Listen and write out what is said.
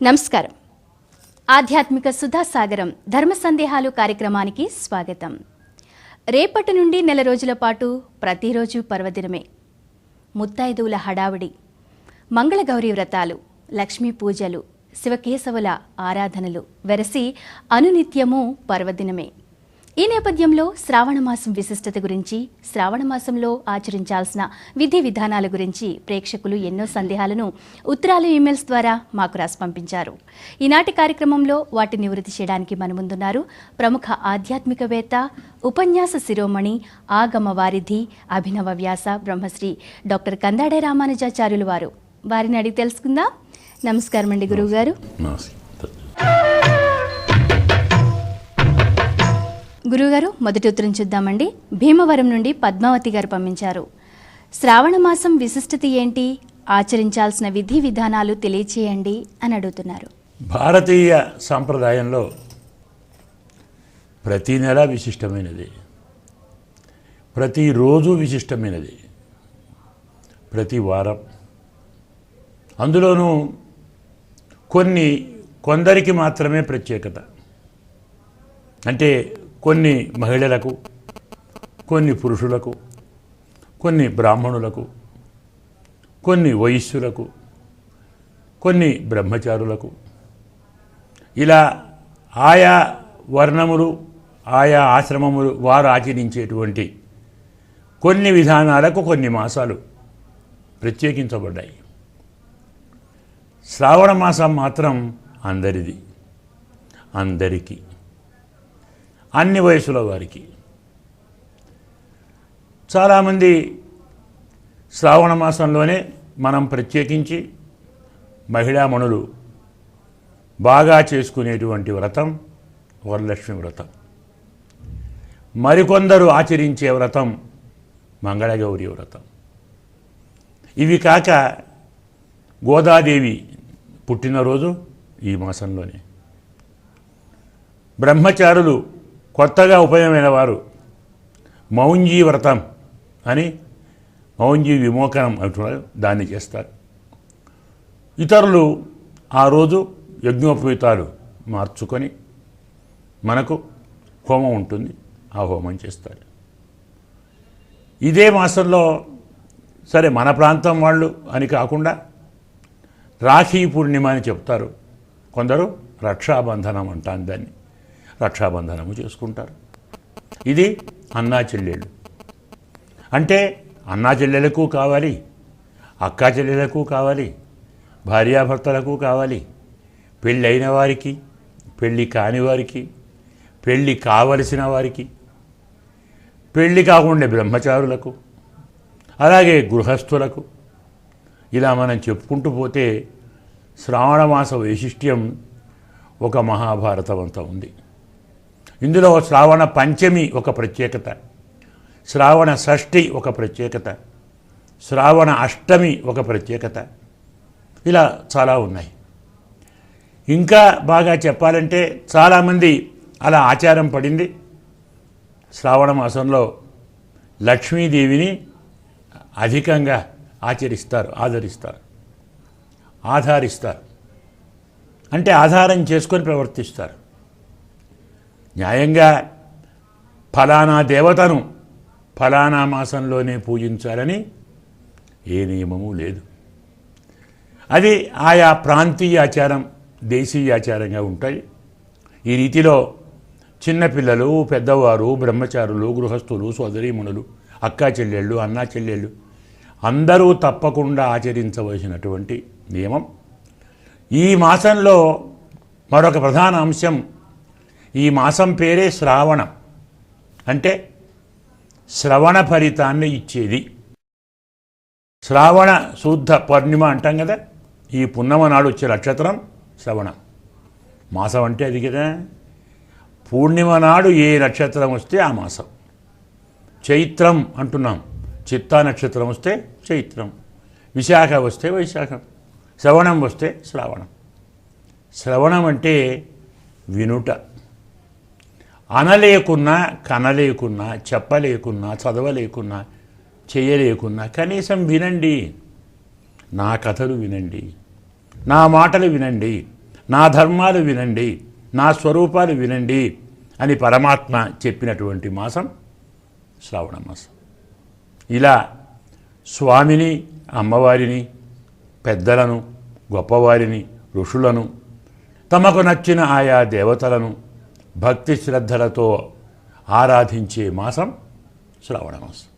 నమస్కారం. ఆధ్యాత్మిక సుధాసాగరం ధర్మ సందేహాలు కార్యక్రమానికి స్వాగతం. రేపటి నుండి నెల రోజుల పాటు ప్రతిరోజు పర్వదినమే. ముత్తైదువుల హడావిడి, మంగళగౌరీ వ్రతాలు, లక్ష్మీ పూజలు, శివకేశవుల ఆరాధనలు వెరసి అనునిత్యము పర్వదినమే. ఈ నేపథ్యంలో శ్రావణమాసం విశిష్టత గురించి, శ్రావణమాసంలో ఆచరించాల్సిన విధి విధానాల గురించి ప్రేక్షకులు ఎన్నో సందేహాలను ఉత్తరాలు, ఈమెయిల్స్ ద్వారా మాకు రాసి పంపించారు. ఈనాటి కార్యక్రమంలో వాటిని నివృత్తి చేయడానికి మన ముందున్నారు ప్రముఖ ఆధ్యాత్మికవేత్త, ఉపన్యాస శిరోమణి, ఆగమ వారిధి, అభినవ వ్యాస బ్రహ్మశ్రీ డాక్టర్ కందాడే రామానుజాచార్యులు వారు. వారిని అడిగి తెలుసుకుందాం. నమస్కారం అండి గురువు గారు. గురువుగారు, మొదటి ఉత్తరం చూద్దామండి. భీమవరం నుండి పద్మావతి గారు పంపించారు. శ్రావణ మాసం విశిష్టత ఏంటి, ఆచరించాల్సిన విధి విధానాలు తెలియచేయండి అని అడుగుతున్నారు. భారతీయ సాంప్రదాయంలో ప్రతి నెల విశిష్టమైనది, ప్రతిరోజు విశిష్టమైనది, ప్రతి వారం. అందులోనూ కొందరికి మాత్రమే ప్రత్యేకత. అంటే కొన్ని మహిళలకు, కొన్ని పురుషులకు, కొన్ని బ్రాహ్మణులకు, కొన్ని వైశ్యులకు, కొన్ని బ్రహ్మచారులకు, ఇలా ఆయా వర్ణములు, ఆయా ఆశ్రమములు వారు ఆచరించేటువంటి కొన్ని విధానాలకు కొన్ని మాసాలు ప్రత్యేకించబడ్డాయి. శ్రావణ మాసం మాత్రం అందరిది, అందరికీ, అన్ని వయసుల వారికి. చాలామంది శ్రావణ మాసంలోనే మనం ప్రత్యేకించి మహిళామణులు బాగా చేసుకునేటువంటి వ్రతం వరలక్ష్మి వ్రతం. మరికొందరు ఆచరించే వ్రతం మంగళగౌరి వ్రతం. ఇవి కాక గోదాదేవి పుట్టినరోజు ఈ మాసంలోనే. బ్రహ్మచారులు కొత్తగా ఉపయోగమైన వారు మౌంజీ వ్రతం అని, మౌంజీ విమోచనం అంటున్నారు, దాన్ని చేస్తారు. ఇతరులు ఆ రోజు యజ్ఞోపవీతాలు మార్చుకొని, మనకు హోమం ఉంటుంది, ఆ హోమం చేస్తారు. ఇదే మాసంలో సరే మన ప్రాంతం వాళ్ళు అని కాకుండా రాఖీ పూర్ణిమ అని చెప్తారు. కొందరు రక్షాబంధనం అంటాను దాన్ని, రక్షాబంధనము చేసుకుంటారు. ఇది అన్నా చెల్లెళ్ళు. అంటే అన్నా చెల్లెలకు కావాలి, అక్కా చెల్లెలకు కావాలి, భార్యాభర్తలకు కావాలి, పెళ్ళి అయిన వారికి, పెళ్ళి కాని వారికి, పెళ్ళి కావలసిన వారికి, పెళ్ళి కాకుండా బ్రహ్మచారులకు, అలాగే గృహస్థులకు. ఇలా మనం చెప్పుకుంటూ పోతే శ్రావణమాస వైశిష్ట్యం ఒక మహాభారతం అంతా ఉంది. ఇందులో శ్రావణ పంచమి ఒక ప్రత్యేకత, శ్రావణ షష్ఠి ఒక ప్రత్యేకత, శ్రావణ అష్టమి ఒక ప్రత్యేకత, ఇలా చాలా ఉన్నాయి. ఇంకా బాగా చెప్పాలంటే చాలామంది అలా ఆచారం పడింది. శ్రావణ మాసంలో లక్ష్మీదేవిని అధికంగా ఆధారిస్తారు. అంటే ఆధారం చేసుకొని ప్రవర్తిస్తారు. న్యాయంగా ఫలానా దేవతను ఫలానా మాసంలోనే పూజించాలని ఏ నియమము లేదు. అది ఆయా ప్రాంతీయ ఆచారం, దేశీయ ఆచారంగా ఉంటాయి. ఈ రీతిలో చిన్నపిల్లలు, పెద్దవారు, బ్రహ్మచారులు, గృహస్థులు, సోదరీమణులు, అక్కా చెల్లెళ్ళు, అన్నా చెల్లెళ్ళు అందరూ తప్పకుండా ఆచరించవలసినటువంటి నియమం. ఈ మాసంలో మరొక ప్రధాన అంశం, ఈ మాసం పేరే శ్రావణం. అంటే శ్రవణ ఫలితాన్ని ఇచ్చేది. శ్రావణ శుద్ధ పూర్ణిమ అంటాం కదా, ఈ పున్నమ నాడు వచ్చే నక్షత్రం శ్రవణం. మాసం అంటే అది కదా. పూర్ణిమ నాడు ఏ నక్షత్రం వస్తే ఆ మాసం. చైత్రం అంటున్నాం, చిత్తా నక్షత్రం వస్తే చైత్రం, విశాఖ వస్తే వైశాఖం, శ్రవణం వస్తే శ్రావణం. శ్రవణం అంటే వినుట. అనలేకున్నా, కనలేకున్నా, చెప్పలేకున్నా, చదవలేకున్నా, చేయలేకున్నా కనీసం వినండి, నా కథలు వినండి, నా మాటలు వినండి, నా ధర్మాలు వినండి, నా స్వరూపాలు వినండి అని పరమాత్మ చెప్పినటువంటి మాసం శ్రావణ మాసం. ఇలా స్వామిని, అమ్మవారిని, పెద్దలను, గొప్పవారిని, ఋషులను, తమకు నచ్చిన ఆయా దేవతలను భక్తి శ్రద్ధలతో ఆరాధించే మాసం శ్రావణ మాసం.